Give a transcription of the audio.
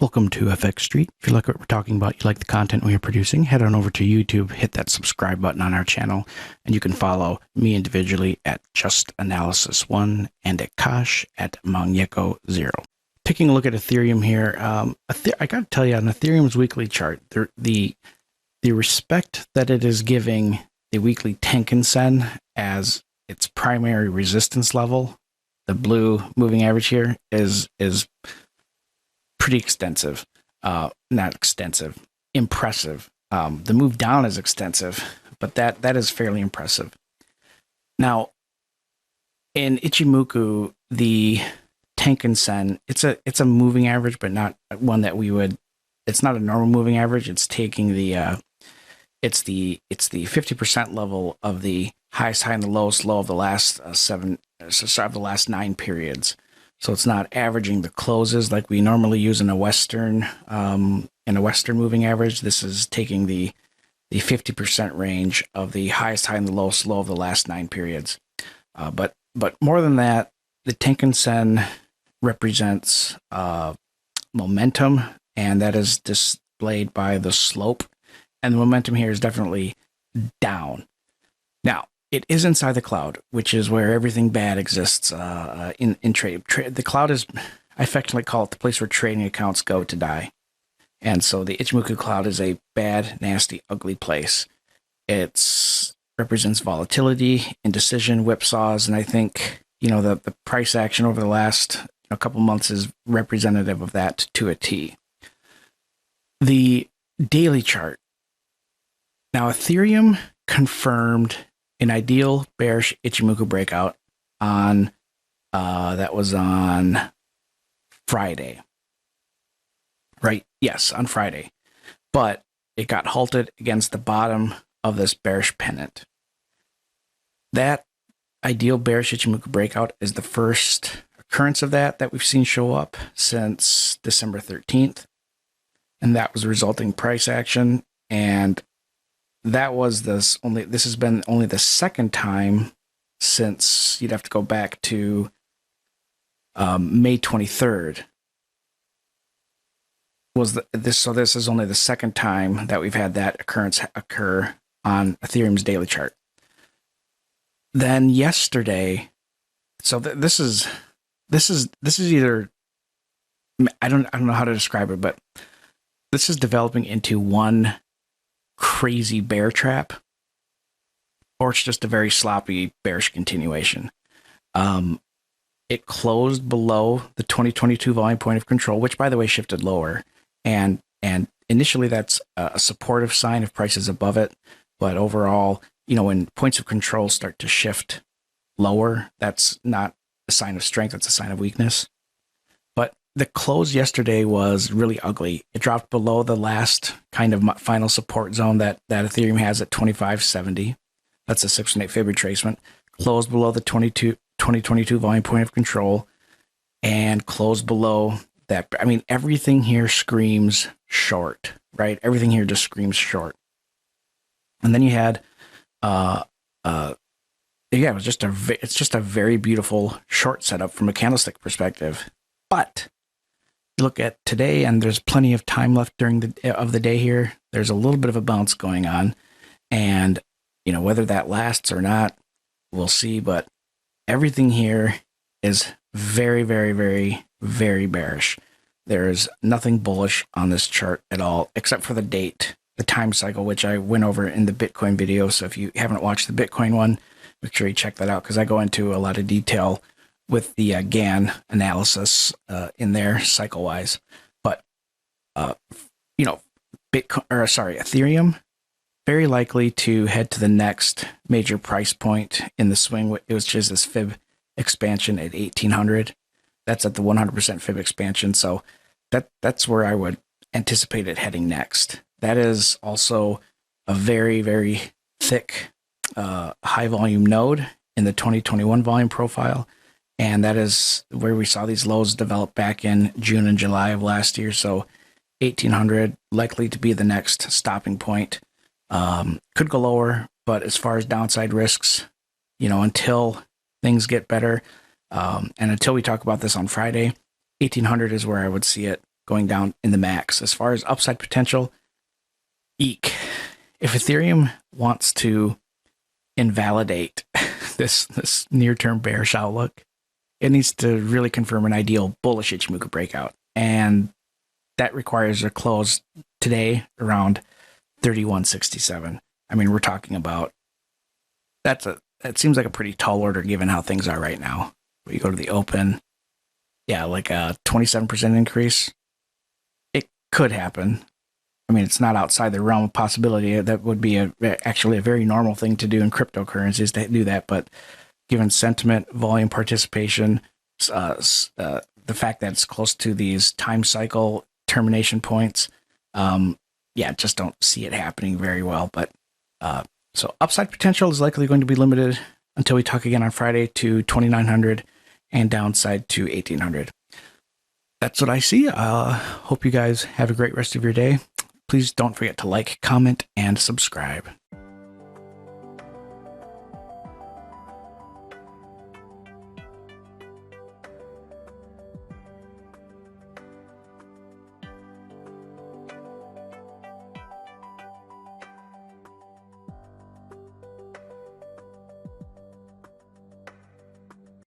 Welcome to FX Street. If you like what we're talking about, you like the content we are producing, head on over to YouTube, hit that subscribe button on our channel, and you can follow me individually at Just Analysis 1 and at Kosh at Mangeko0. Taking a look at Ethereum here, I got to tell you, on Ethereum's weekly chart, the respect that it is giving the weekly Tenkan-sen as its primary resistance level, the blue moving average here, is pretty extensive. Not extensive, impressive. The move down is extensive, but that is fairly impressive. Now, in Ichimoku, the Tenkan-sen, it's a moving average, but not one that we would. It's not a normal moving average. It's taking the it's the 50% level of the highest high and the lowest low of the last the last 9 periods. So it's not averaging the closes like we normally use in a Western moving average. This is taking the 50% range of the highest high and the lowest low of the last 9 periods. But more than that, the Tenkan-sen represents momentum, and that is displayed by the slope. And the momentum here is definitely down. Now, it is inside the cloud, which is where everything bad exists in trade. The cloud is, I affectionately call it the place where trading accounts go to die. And so the Ichimoku cloud is a bad, nasty, ugly place. It represents volatility, indecision, whipsaws, and I think, the price action over the last couple months is representative of that to a T. The daily chart. Now, Ethereum confirmed an ideal bearish Ichimoku breakout on that was on Friday. Right? Yes, on Friday. But it got halted against the bottom of this bearish pennant. That ideal bearish Ichimoku breakout is the first occurrence of that we've seen show up since December 13th. And that was the resulting price action. And this has been only the second time since you'd have to go back to May 23rd. So this is only the second time that we've had that occurrence occur on Ethereum's daily chart. Then yesterday, so this is either, I don't know how to describe it, but this is developing into one crazy bear trap, or it's just a very sloppy bearish continuation. It closed below the 2022 volume point of control, which, by the way, shifted lower. And initially, that's a supportive sign if price is above it. But overall, when points of control start to shift lower, that's not a sign of strength. It's a sign of weakness. But the close yesterday was really ugly. It dropped below the last kind of final support zone that Ethereum has at 2570. That's a 618 fib retracement. Closed below the 2022 volume point of control and closed below that. I mean, everything here screams short, right? Everything here just screams short. And then you had, it's just a very beautiful short setup from a candlestick perspective. But you look at today, and there's plenty of time left during the day here. There's a little bit of a bounce going on, and whether that lasts or not, we'll see. But everything here is very, very, very, very bearish. There's nothing bullish on this chart at all, except for the date, the time cycle, which I went over in the Bitcoin video. So if you haven't watched the Bitcoin one, make sure you check that out, because I go into a lot of detail with the GAN analysis in there cycle-wise. But Ethereum very likely to head to the next major price point in the swing, which is this fib expansion at 1800. That's at the 100% fib expansion. So that's where I would anticipate it heading next. That is also a very, very thick high volume node in the 2021 volume profile. And that is where we saw these lows develop back in June and July of last year. So 1800 likely to be the next stopping point. Could go lower, but as far as downside risks, until things get better, and until we talk about this on Friday, 1800 is where I would see it going down in the max. As far as upside potential, eek. If Ethereum wants to invalidate this near-term bearish outlook, it needs to really confirm an ideal bullish Ichimoku breakout. And that requires a close today around 3167. I mean, we're talking about that seems like a pretty tall order given how things are right now. We go to the open, yeah, like a 27% increase. It could happen. I mean, it's not outside the realm of possibility. That would be actually a very normal thing to do in cryptocurrencies to do that. But given sentiment, volume participation, the fact that it's close to these time cycle termination points, just don't see it happening very well. But so upside potential is likely going to be limited until we talk again on Friday to 2,900 and downside to 1,800. That's what I see. Hope you guys have a great rest of your day. Please don't forget to like, comment, and subscribe.